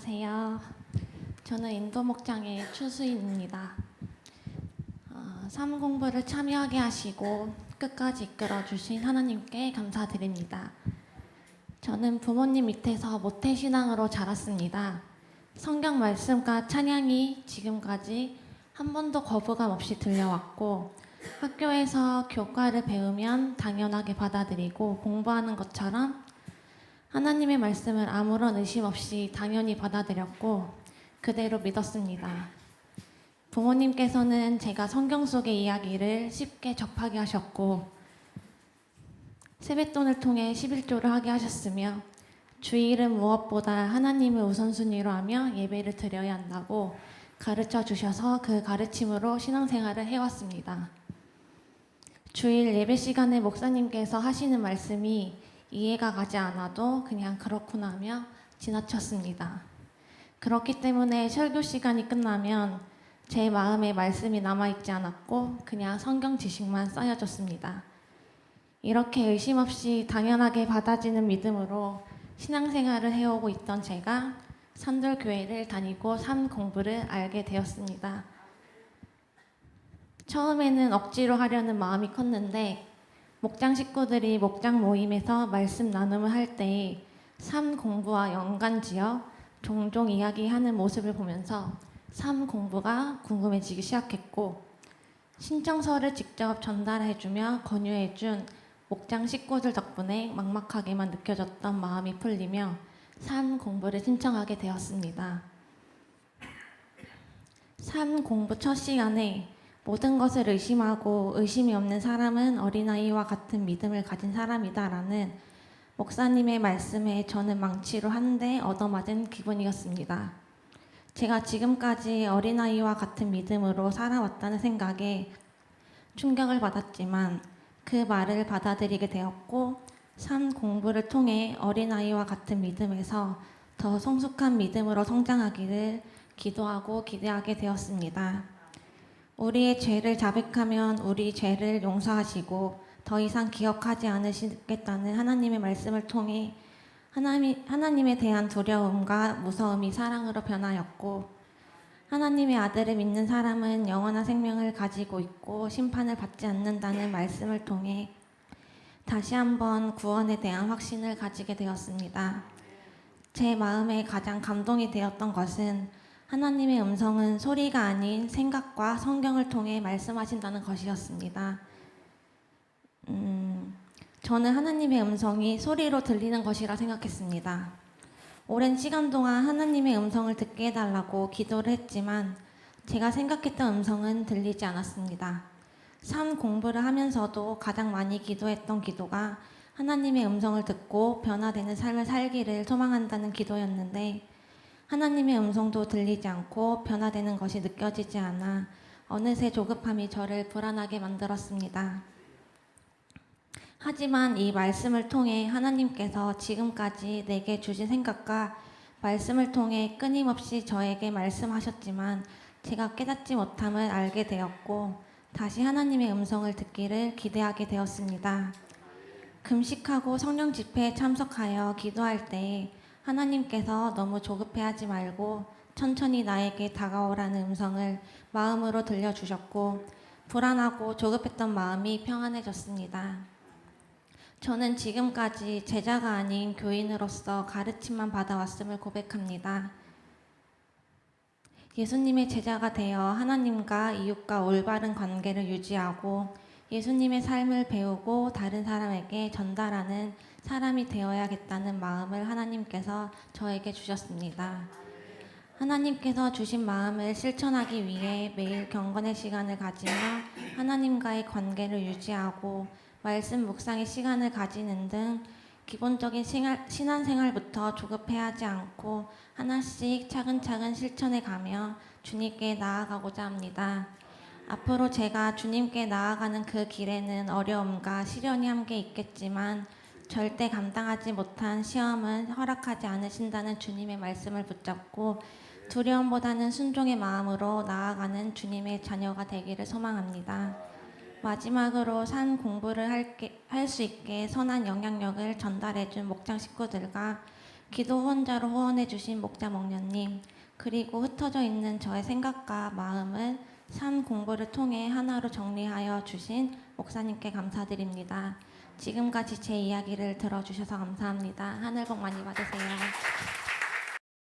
안녕하세요. 저는 인도 목장의 추수인입니다. 삶 공부를 참여하게 하시고 끝까지 이끌어 주신 하나님께 감사드립니다. 저는 부모님 밑에서 모태신앙으로 자랐습니다. 성경 말씀과 찬양이 지금까지 한 번도 거부감 없이 들려왔고, 학교에서 교과를 배우면 당연하게 받아들이고 공부하는 것처럼 하나님의 말씀을 아무런 의심 없이 당연히 받아들였고 그대로 믿었습니다. 부모님께서는 제가 성경 속의 이야기를 쉽게 접하게 하셨고 세뱃돈을 통해 11조를 하게 하셨으며 주일은 무엇보다 하나님을 우선순위로 하며 예배를 드려야 한다고 가르쳐 주셔서 그 가르침으로 신앙생활을 해왔습니다. 주일 예배 시간에 목사님께서 하시는 말씀이 이해가 가지 않아도 그냥 그렇구나 하며 지나쳤습니다. 그렇기 때문에 설교 시간이 끝나면 제 마음에 말씀이 남아있지 않았고 그냥 성경 지식만 쌓여졌습니다. 이렇게 의심 없이 당연하게 받아지는 믿음으로 신앙생활을 해오고 있던 제가 산돌교회를 다니고 삶 공부를 알게 되었습니다. 처음에는 억지로 하려는 마음이 컸는데 목장 식구들이 목장 모임에서 말씀 나눔을 할 때 삶 공부와 연관지어 종종 이야기하는 모습을 보면서 삶 공부가 궁금해지기 시작했고, 신청서를 직접 전달해주며 권유해준 목장 식구들 덕분에 막막하게만 느껴졌던 마음이 풀리며 삶 공부를 신청하게 되었습니다. 삶 공부 첫 시간에 모든 것을 의심하고 의심이 없는 사람은 어린아이와 같은 믿음을 가진 사람이다 라는 목사님의 말씀에 저는 망치로 한 대 얻어맞은 기분이었습니다. 제가 지금까지 어린아이와 같은 믿음으로 살아왔다는 생각에 충격을 받았지만 그 말을 받아들이게 되었고, 삶 공부를 통해 어린아이와 같은 믿음에서 더 성숙한 믿음으로 성장하기를 기도하고 기대하게 되었습니다. 우리의 죄를 자백하면 우리 죄를 용서하시고 더 이상 기억하지 않으시겠다는 하나님의 말씀을 통해 하나님에 대한 두려움과 무서움이 사랑으로 변하였고, 하나님의 아들을 믿는 사람은 영원한 생명을 가지고 있고 심판을 받지 않는다는 말씀을 통해 다시 한번 구원에 대한 확신을 가지게 되었습니다. 제 마음에 가장 감동이 되었던 것은 하나님의 음성은 소리가 아닌 생각과 성경을 통해 말씀하신다는 것이었습니다. 저는 하나님의 음성이 소리로 들리는 것이라 생각했습니다. 오랜 시간 동안 하나님의 음성을 듣게 해달라고 기도를 했지만 제가 생각했던 음성은 들리지 않았습니다. 삶 공부를 하면서도 가장 많이 기도했던 기도가 하나님의 음성을 듣고 변화되는 삶을 살기를 소망한다는 기도였는데, 하나님의 음성도 들리지 않고 변화되는 것이 느껴지지 않아 어느새 조급함이 저를 불안하게 만들었습니다. 하지만 이 말씀을 통해 하나님께서 지금까지 내게 주신 생각과 말씀을 통해 끊임없이 저에게 말씀하셨지만 제가 깨닫지 못함을 알게 되었고 다시 하나님의 음성을 듣기를 기대하게 되었습니다. 금식하고 성령 집회에 참석하여 기도할 때 하나님께서 너무 조급해하지 말고 천천히 나에게 다가오라는 음성을 마음으로 들려주셨고 불안하고 조급했던 마음이 평안해졌습니다. 저는 지금까지 제자가 아닌 교인으로서 가르침만 받아왔음을 고백합니다. 예수님의 제자가 되어 하나님과 이웃과 올바른 관계를 유지하고 예수님의 삶을 배우고 다른 사람에게 전달하는 사람이 되어야겠다는 마음을 하나님께서 저에게 주셨습니다. 하나님께서 주신 마음을 실천하기 위해 매일 경건의 시간을 가지며 하나님과의 관계를 유지하고 말씀 묵상의 시간을 가지는 등 기본적인 신앙생활부터 조급해하지 않고 하나씩 차근차근 실천해 가며 주님께 나아가고자 합니다. 앞으로 제가 주님께 나아가는 그 길에는 어려움과 시련이 함께 있겠지만 절대 감당하지 못한 시험은 허락하지 않으신다는 주님의 말씀을 붙잡고 두려움보다는 순종의 마음으로 나아가는 주님의 자녀가 되기를 소망합니다. 마지막으로 삶 공부를 할 수 있게 선한 영향력을 전달해준 목장 식구들과 기도 후원자로 후원해주신 목자 목련님, 그리고 흩어져 있는 저의 생각과 마음을 산 공부를 통해 하나로 정리하여 주신 목사님께 감사드립니다. 지금까지 제 이야기를 들어주셔서 감사합니다. 하늘 복 많이 받으세요.